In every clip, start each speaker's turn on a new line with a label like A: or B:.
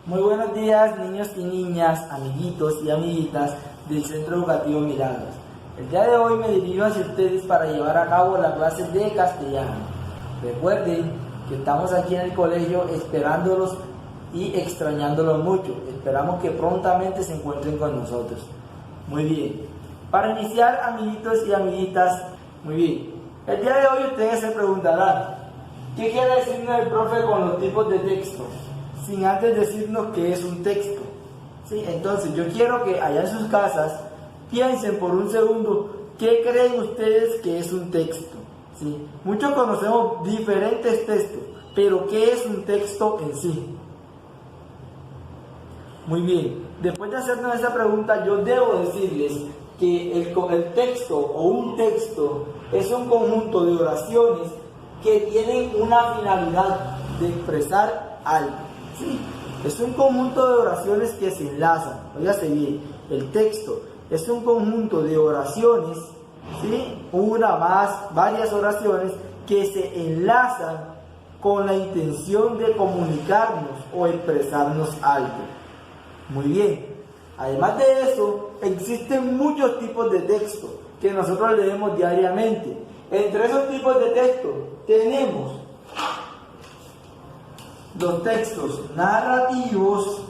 A: Muy buenos días, niños y niñas, amiguitos y amiguitas del Centro Educativo Milagros. El día de hoy me dirijo hacia ustedes para llevar a cabo la clase de castellano. Recuerden que estamos aquí en el colegio esperándolos y extrañándolos mucho. Esperamos que prontamente se encuentren con nosotros. Muy bien. Para iniciar, amiguitos y amiguitas, muy bien. El día de hoy ustedes se preguntarán, ¿qué quiere decirnos el profe con los tipos de texto? Sin antes decirnos qué es un texto. ¿Sí? Entonces yo quiero que allá en sus casas piensen por un segundo qué creen ustedes que es un texto. ¿Sí? Muchos conocemos diferentes textos, pero ¿qué es un texto en sí? Muy bien, después de hacernos esa pregunta yo debo decirles que el texto o un texto es un conjunto de oraciones que tienen una finalidad de expresar algo. ¿Sí? Es un conjunto de oraciones que se enlazan. Óigase bien, el texto es un conjunto de oraciones, ¿sí? Varias oraciones que se enlazan con la intención de comunicarnos o expresarnos algo. Muy bien. Además de eso, existen muchos tipos de texto que nosotros leemos diariamente. Entre esos tipos de texto tenemos los textos narrativos,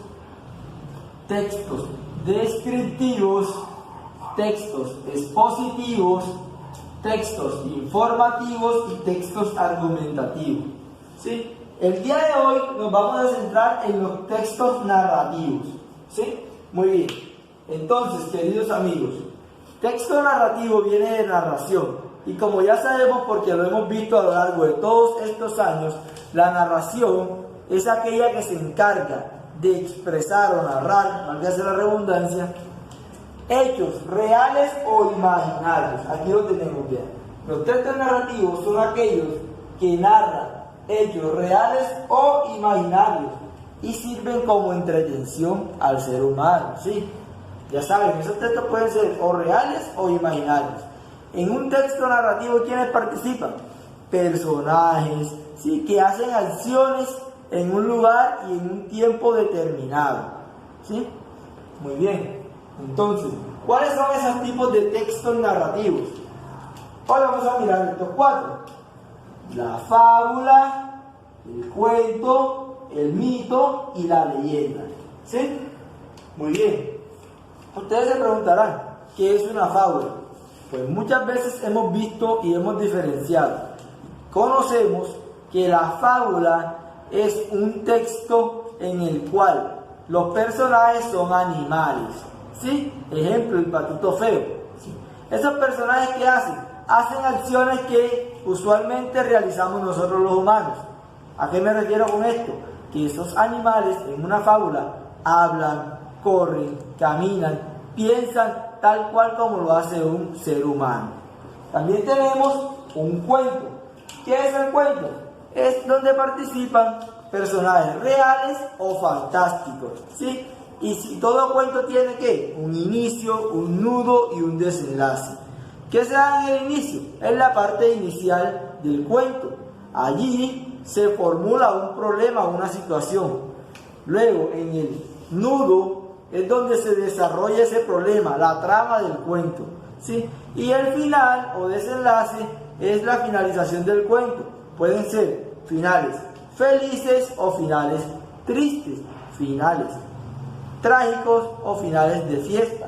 A: textos descriptivos, textos expositivos, textos informativos y textos argumentativos. ¿Sí? El día de hoy nos vamos a centrar en los textos narrativos. ¿Sí? Muy bien. Entonces, queridos amigos, texto narrativo viene de narración. Y como ya sabemos, porque lo hemos visto a lo largo de todos estos años, la narración es aquella que se encarga de expresar o narrar, valga la redundancia, hechos reales o imaginarios. Aquí lo tenemos bien. Los textos narrativos son aquellos que narran hechos reales o imaginarios y sirven como entretención al ser humano. ¿Sí? Ya saben, esos textos pueden ser o reales o imaginarios. En un texto narrativo, ¿quiénes participan? Personajes, ¿sí? Que hacen acciones en un lugar y en un tiempo determinado. ¿Sí? Muy bien. Entonces, ¿cuáles son esos tipos de textos narrativos? Hoy vamos a mirar estos cuatro: la fábula, el cuento, el mito y la leyenda. ¿Sí? Muy bien. Ustedes se preguntarán, ¿qué es una fábula? Pues muchas veces hemos visto y hemos diferenciado. Conocemos que la fábula es un texto en el cual los personajes son animales. ¿Sí? Ejemplo, el patito feo. ¿Sí? Esos personajes, ¿qué hacen? Hacen acciones que usualmente realizamos nosotros los humanos. ¿A qué me refiero con esto? Que esos animales en una fábula hablan, corren, caminan, piensan tal cual como lo hace un ser humano. También tenemos un cuento. ¿Qué es el cuento? Es donde participan personajes reales o fantásticos. ¿Sí? Y si todo cuento tiene ¿qué? Un inicio, un nudo y un desenlace. ¿Qué se da en el inicio? Es la parte inicial del cuento. Allí se formula un problema, una situación. Luego, en el nudo es donde se desarrolla ese problema, la trama del cuento. ¿Sí? Y el final o desenlace es la finalización del cuento. Pueden ser finales felices o finales tristes, finales trágicos o finales de fiesta.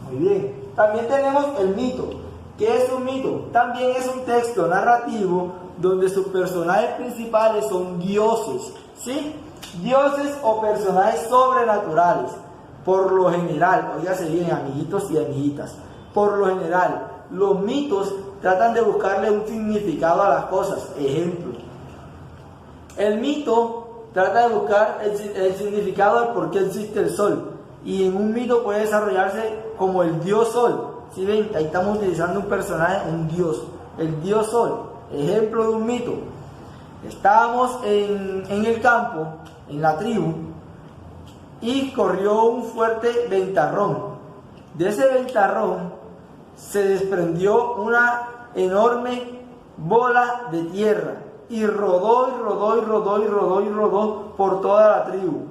A: Muy bien. También tenemos el mito. ¿Qué es un mito? También es un texto narrativo donde sus personajes principales son dioses. ¿Sí? Dioses o personajes sobrenaturales. Por lo general, óigase bien, amiguitos y amiguitas, por lo general, los mitos tratan de buscarle un significado a las cosas. Ejemplo, el mito trata de buscar el significado de por qué existe el sol. Y en un mito puede desarrollarse como el dios sol. ¿Sí ven? Ahí estamos utilizando un personaje, un dios, el dios sol. Ejemplo de un mito. Estábamos en el campo, en la tribu, y corrió un fuerte ventarrón. De ese ventarrón se desprendió una enorme bola de tierra y rodó y rodó y rodó y rodó y rodó por toda la tribu.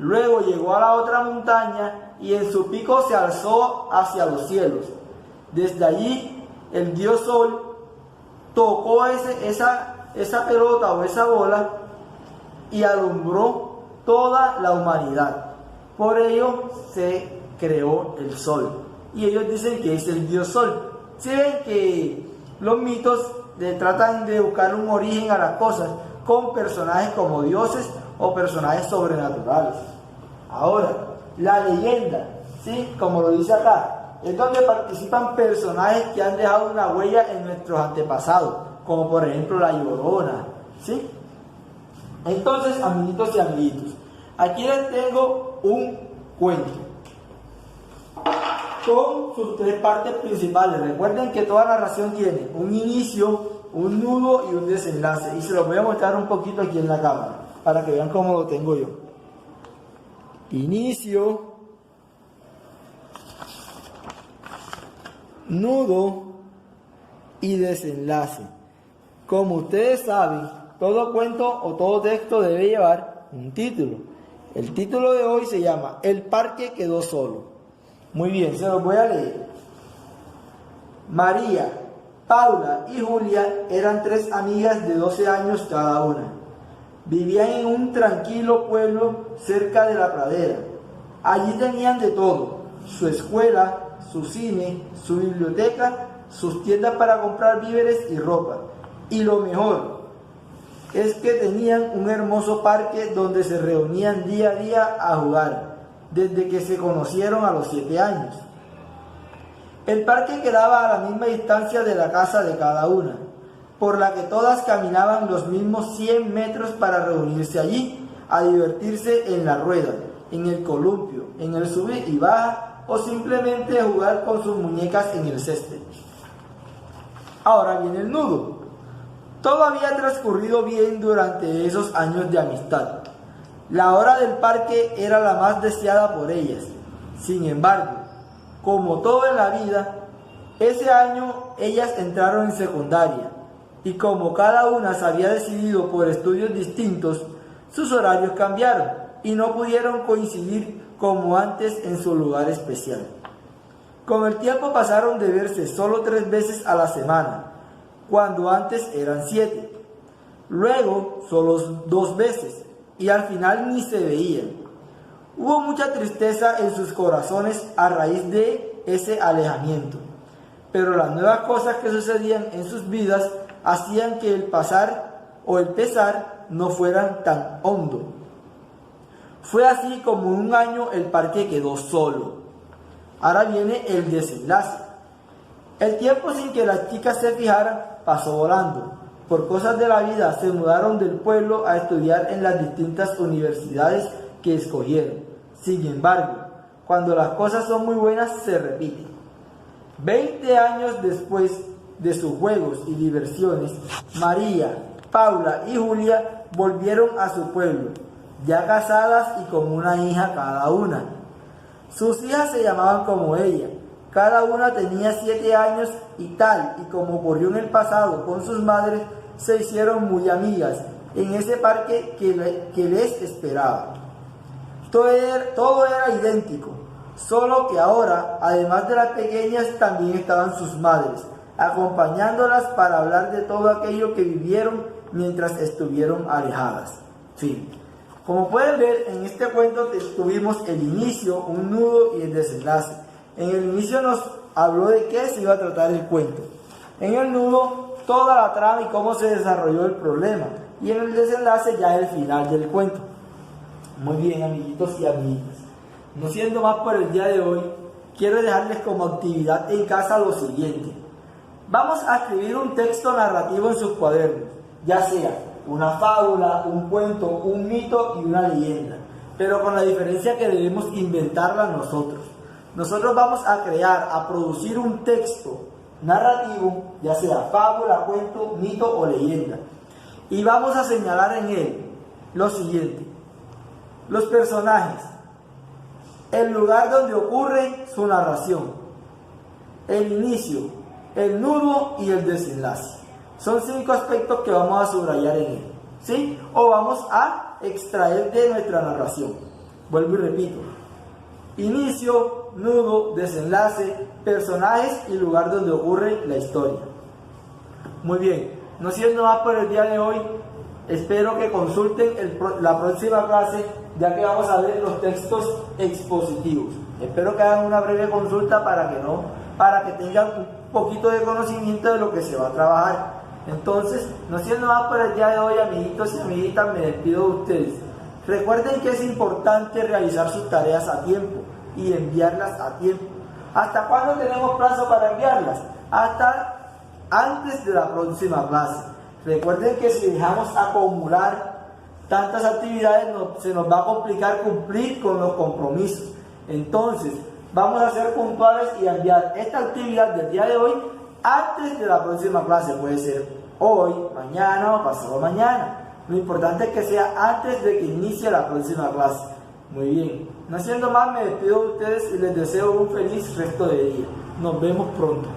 A: Luego llegó a la otra montaña y en su pico se alzó hacia los cielos. Desde allí el dios Sol tocó esa pelota o esa bola y alumbró toda la humanidad. Por ello se creó el Sol. Y ellos dicen que es el dios Sol. Si ven que los mitos tratan de buscar un origen a las cosas con personajes como dioses o personajes sobrenaturales. Ahora, la leyenda, ¿sí? Como lo dice acá, es donde participan personajes que han dejado una huella en nuestros antepasados, como por ejemplo la Llorona, ¿sí? Entonces, amiguitos y amiguitos, aquí les tengo un cuento con sus tres partes principales. Recuerden que toda narración tiene un inicio, un nudo y un desenlace, y se los voy a mostrar un poquito aquí en la cámara para que vean cómo lo tengo yo. Inicio, nudo y desenlace. Como ustedes saben, todo cuento o todo texto debe llevar un título. El título de hoy se llama El parque quedó solo. Muy bien, se los voy a leer. María, Paula y Julia eran tres amigas de 12 años cada una. Vivían en un tranquilo pueblo cerca de la pradera. Allí tenían de todo: su escuela, su cine, su biblioteca, sus tiendas para comprar víveres y ropa. Y lo mejor es que tenían un hermoso parque donde se reunían día a día a jugar, desde que se conocieron a los 7 años. El parque quedaba a la misma distancia de la casa de cada una, por la que todas caminaban los mismos 100 metros para reunirse allí, a divertirse en la rueda, en el columpio, en el subir y baja, o simplemente jugar con sus muñecas en el césped. Ahora viene el nudo. Todo había transcurrido bien durante esos años de amistad. La hora del parque era la más deseada por ellas. Sin embargo, como todo en la vida, ese año ellas entraron en secundaria, y como cada una se había decidido por estudios distintos, sus horarios cambiaron y no pudieron coincidir como antes en su lugar especial. Con el tiempo pasaron de verse solo 3 veces a la semana, cuando antes eran 7. Luego solo 2 veces, y al final ni se veían. Hubo mucha tristeza en sus corazones a raíz de ese alejamiento, pero las nuevas cosas que sucedían en sus vidas hacían que el pasar o el pesar no fueran tan hondo. Fue así como en un año el parque quedó solo. Ahora viene el desenlace. El tiempo, sin que las chicas se fijaran, pasó volando. Por cosas de la vida se mudaron del pueblo a estudiar en las distintas universidades que escogieron. Sin embargo, cuando las cosas son muy buenas, se repiten. 20 años después de sus juegos y diversiones, María, Paula y Julia volvieron a su pueblo, ya casadas y con una hija cada una. Sus hijas se llamaban como ella. Cada una tenía 7 años y tal, y como ocurrió en el pasado con sus madres, se hicieron muy amigas en ese parque que les esperaba. Todo era idéntico, solo que ahora, además de las pequeñas, también estaban sus madres, acompañándolas para hablar de todo aquello que vivieron mientras estuvieron alejadas. Fin. Como pueden ver, en este cuento tuvimos el inicio, un nudo y el desenlace. En el inicio nos habló de qué se iba a tratar el cuento. En el nudo, toda la trama y cómo se desarrolló el problema. Y en el desenlace, ya el final del cuento. Muy bien, amiguitos y amiguitas. No siendo más por el día de hoy, quiero dejarles como actividad en casa lo siguiente. Vamos a escribir un texto narrativo en sus cuadernos, ya sea una fábula, un cuento, un mito y una leyenda, pero con la diferencia que debemos inventarla nosotros. Nosotros vamos a crear, a producir un texto narrativo, ya sea fábula, cuento, mito o leyenda, y vamos a señalar en él lo siguiente: los personajes, el lugar donde ocurre su narración, el inicio, el nudo y el desenlace. Son 5 aspectos que vamos a subrayar en él, ¿sí? O vamos a extraer de nuestra narración. Vuelvo y repito. Inicio, nudo, desenlace, personajes y lugar donde ocurre la historia. Muy bien, no siendo más por el día de hoy, espero que consulten la próxima clase, ya que vamos a ver los textos expositivos. Espero que hagan una breve consulta para que tengan un poquito de conocimiento de lo que se va a trabajar. Entonces, no siendo más por el día de hoy, amiguitos y amiguitas, me despido de ustedes. Recuerden que es importante realizar sus tareas a tiempo y enviarlas a tiempo. ¿Hasta cuándo tenemos plazo para enviarlas? Hasta antes de la próxima clase. Recuerden que si dejamos acumular tantas actividades, se nos va a complicar cumplir con los compromisos. Entonces, vamos a ser puntuales y enviar esta actividad del día de hoy antes de la próxima clase. Puede ser hoy, mañana o pasado mañana. Lo importante es que sea antes de que inicie la próxima clase. Muy bien. No siendo más, me despido de ustedes y les deseo un feliz resto de día. Nos vemos pronto.